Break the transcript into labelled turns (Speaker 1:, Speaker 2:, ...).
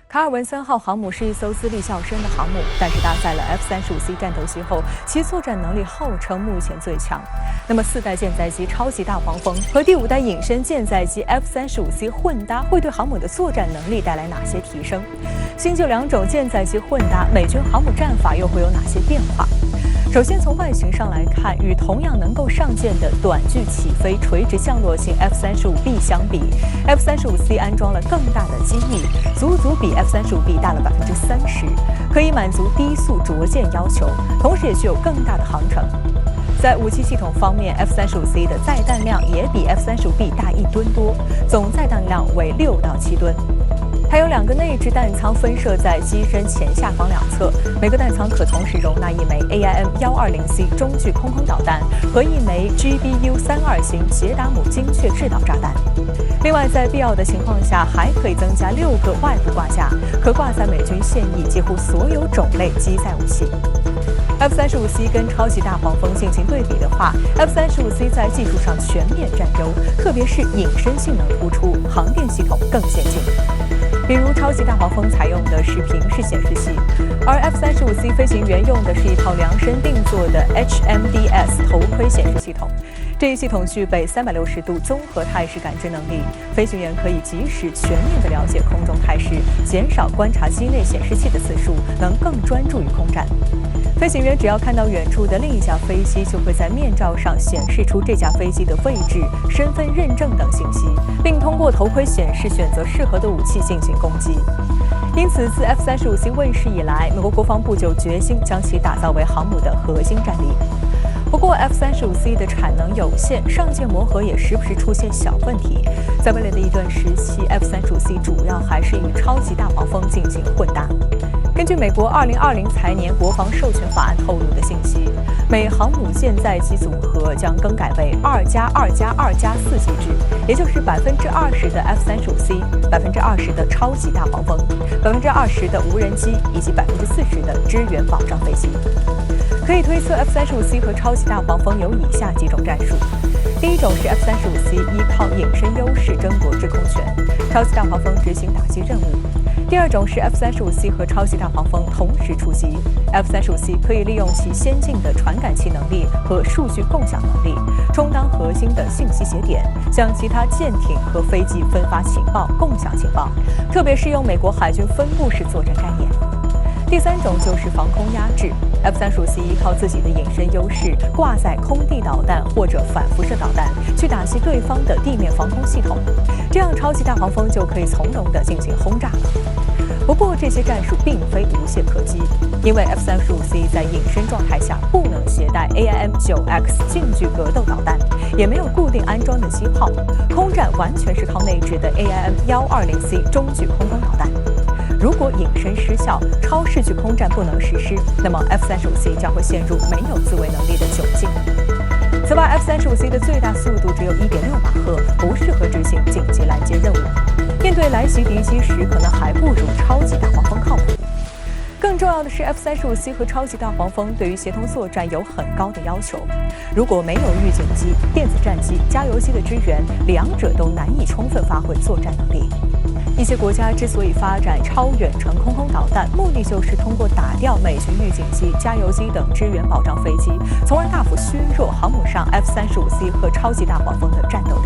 Speaker 1: 卡尔文森号航母是一艘资历较深的航母，但是搭载了 F-35C 战斗机后，其作战能力号称目前最强。那么4代舰载机超级大黄蜂和第5代隐身舰载机 F-35C 混搭，会对航母的作战能力带来哪些提升？新旧两种舰载机混搭，美军航母战法又会有哪些变化？首先从外形上来看，与同样能够上舰的短距起飞垂直降落型 F-35B 相比 ，F-35C 安装了更大的机翼，足足比 F-35B 大了30%，可以满足低速着舰要求，同时也具有更大的航程。在武器系统方面 ，F-35C 的载弹量也比 F-35B 大1吨多，总载弹量为6到7吨。它有2个内置弹舱分设在机身前下方两侧，每个弹舱可同时容纳1枚 AIM-120C 中距空导弹和1枚 GBU-32型捷达姆精确制导炸弹。另外，在必要的情况下，还可以增加6个外部挂架，可挂载美军现役几乎所有种类机载武器。F-35C 跟超级大黄蜂进行对比的话 ，F-35C 在技术上全面占优，特别是隐身性能突出，航电系统更先进。比如超级大黄蜂采用的是平视显示器，而 F-35C 飞行员用的是一套量身定做的 HMDS 头盔显示系统。这一系统具备360度综合态势感知能力，飞行员可以及时全面地了解空中态势，减少观察机内显示器的次数，能更专注于空战。飞行员只要看到远处的另一架飞机，就会在面罩上显示出这架飞机的位置、身份认证等信息，并通过头盔显示选择适合的武器进行攻击。因此，自 F-35C 问世以来，美国国防部就决心将其打造为航母的核心战力。不过 ，F-35C 的产能有限，上舰磨合也时不时出现小问题。在未来的一段时期 ，F-35C 主要还是与超级大黄蜂进行混搭。根据美国2020财年国防授权法案透露的信息，美航母舰载机组合将更改为2+2+2+4机制，也就是20%的 F-35C、20%的超级大黄蜂、20%的无人机以及40%的支援保障飞机。可以推测 F-35C 和超级大黄蜂有以下几种战术。第一种是 F-35C 依靠隐身优势争夺制空权，超级大黄蜂执行打击任务。第二种是 F-35C 和超级大黄蜂同时出击 ，F-35C 可以利用其先进的传感器能力和数据共享能力，充当核心的信息节点，向其他舰艇和飞机分发情报、共享情报，特别是用美国海军分布式作战概念。第三种就是防空压制 ，F-35C 依靠自己的隐身优势，挂载空地导弹或者反辐射导弹，去打击对方的地面防空系统，这样超级大黄蜂就可以从容地进行轰炸了。不过，这些战术并非无懈可击，因为 F-35C 在隐身状态下不能携带 AIM-9X 近距格斗导弹，也没有固定安装的机炮，空战完全是靠内置的 AIM-120C 中距空导弹。如果隐身失效，超视距空战不能实施，那么 F-35C 将会陷入没有自卫能力的窘境。此外 ，F-35C 的最大速度只有1.6马赫，不适合执行紧急拦截任务。面对来袭敌机时，可能还不如超级大黄蜂靠谱。更重要的是 ，F-35C 和超级大黄蜂对于协同作战有很高的要求。如果没有预警机、电子战机、加油机的支援，两者都难以充分发挥作战能力。一些国家之所以发展超远程空导弹，目的就是通过打掉美军预警机、加油机等支援保障飞机，从而大幅削弱航母上 F-35C 和超级大黄蜂的战斗力。